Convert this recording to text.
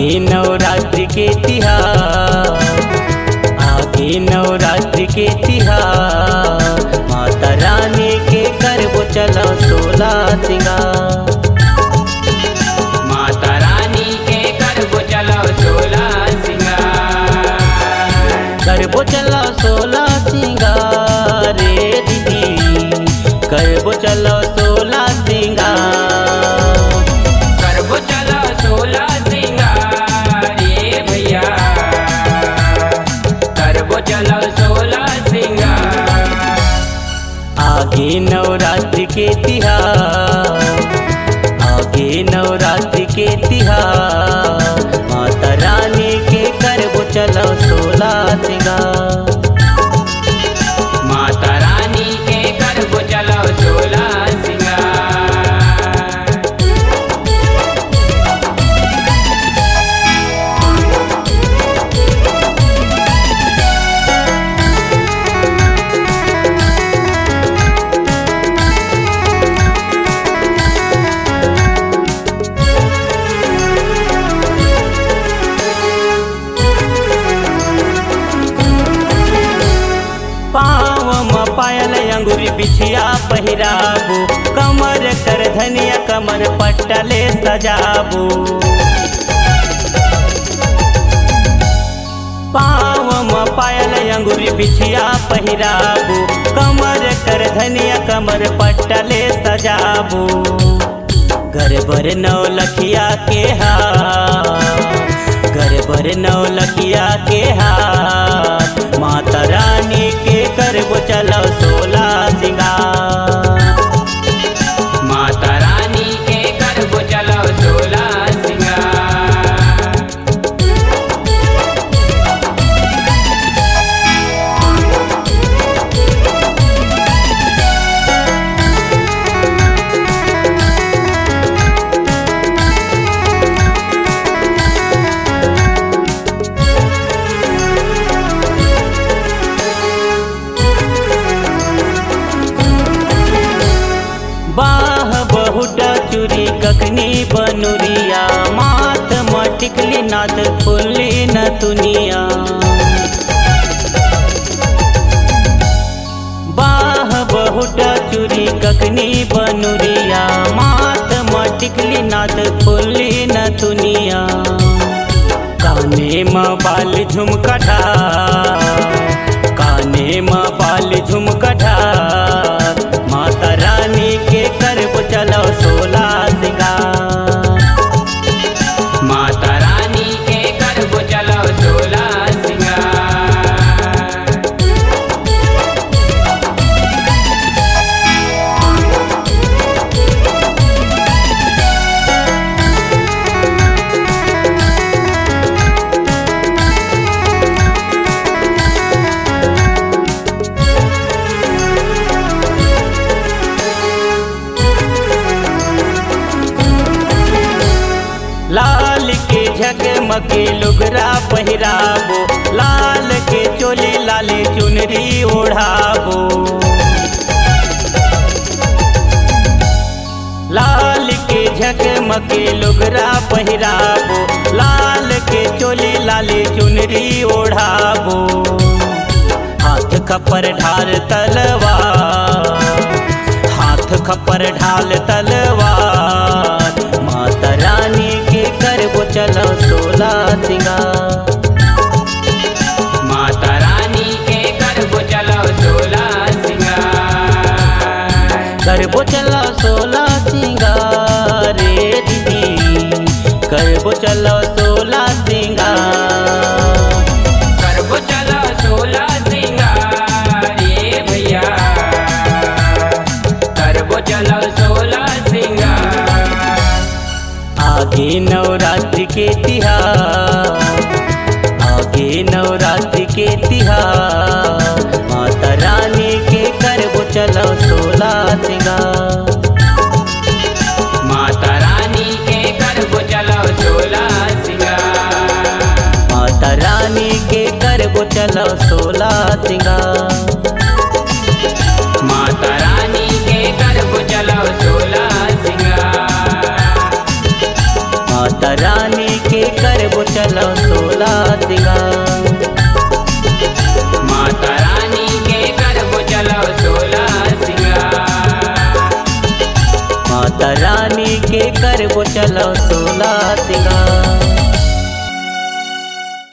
आगे नवरात्रि के तिहार, आगे नवरात्रि के तिहार, माता रानी के करबो चलो 16 सिंगार। माता रानी के करबो चलो 16 सिंगार। करबो चलो 16 सिंगार रे दीदी, करबो चलो 16 सिंगार। करबो चलो 16 सिंगार रे भैया, करबो चलो 16 सिंगार। आगे नवरात्रि के तिहार, आगे नवरात्रि के तिहार, माता रानी के करबो चलो 16 सिंगार। माता रानी के करबो चलो 16 सिंगार। पाँव में पायल अंगूरी बिछिया पहिराबो, कमर कर धनिया कमर पट्टले सजाबो। पाँव में पायल अंगूरी बिछिया पहिराबो, कमर कर धनिया कमर पट्टले सजाबो। घर भर नौलखिया के हार, घर भर नौलखिया के हार, माता रानी के करबो चलो 16 सिंगार। माता रानी के करबो चलो 16 सिंगार। बाह बहुटा चूरी कखनी बनुरिया, माथ मटिकली नाथ फुल्ली न तुनिया। बाह बहुटा चूरी कखनी बनुरिया, माथ मटिकली नाथ फुल्ली न तुनिया। काने में बाल झुमका ढार, काने में बाल झुमका ढार, माता रानी के करबो चलो 16 सिंगार। माता रानी के करबो चलो 16 सिंगार। लाल के झकमके लुगरा पहिराबो, लाल के चोली लाले चुनरी ओढ़ाबो। लाल के झकमके लुगरा पहिराबो, लाल के चोली लाले चुनरी ओढ़ाबो। हाथ खपर ढाल तलवार, हाथ खपर ढाल तलवार, माता रानी के करबो चलो 16 सिंगार। माता रानी के करबो चलो 16 सिंगार। करबो चलो 16 सिंगार रे दीदी, करबो चलो 16 सिंगार। करबो चलो 16 सिंगार रे भैया, करबो चलो 16 सिंगार। आगे नवरात्रि के तिहार, आगे नवरात्रि के तिहार, माता रानी के करबो चलो 16 सिंगार। माता रानी के करबो चलो 16 सिंगार। माता रानी के करबो चलो 16 सिंगार। माता रानी के करबो चलो 16 सिंगार। माता रानी के करबो चलो 16 सिंगार। माता रानी के करबो चलो 16 सिंगार। माता रानी के करबो चलो 16 सिंगार।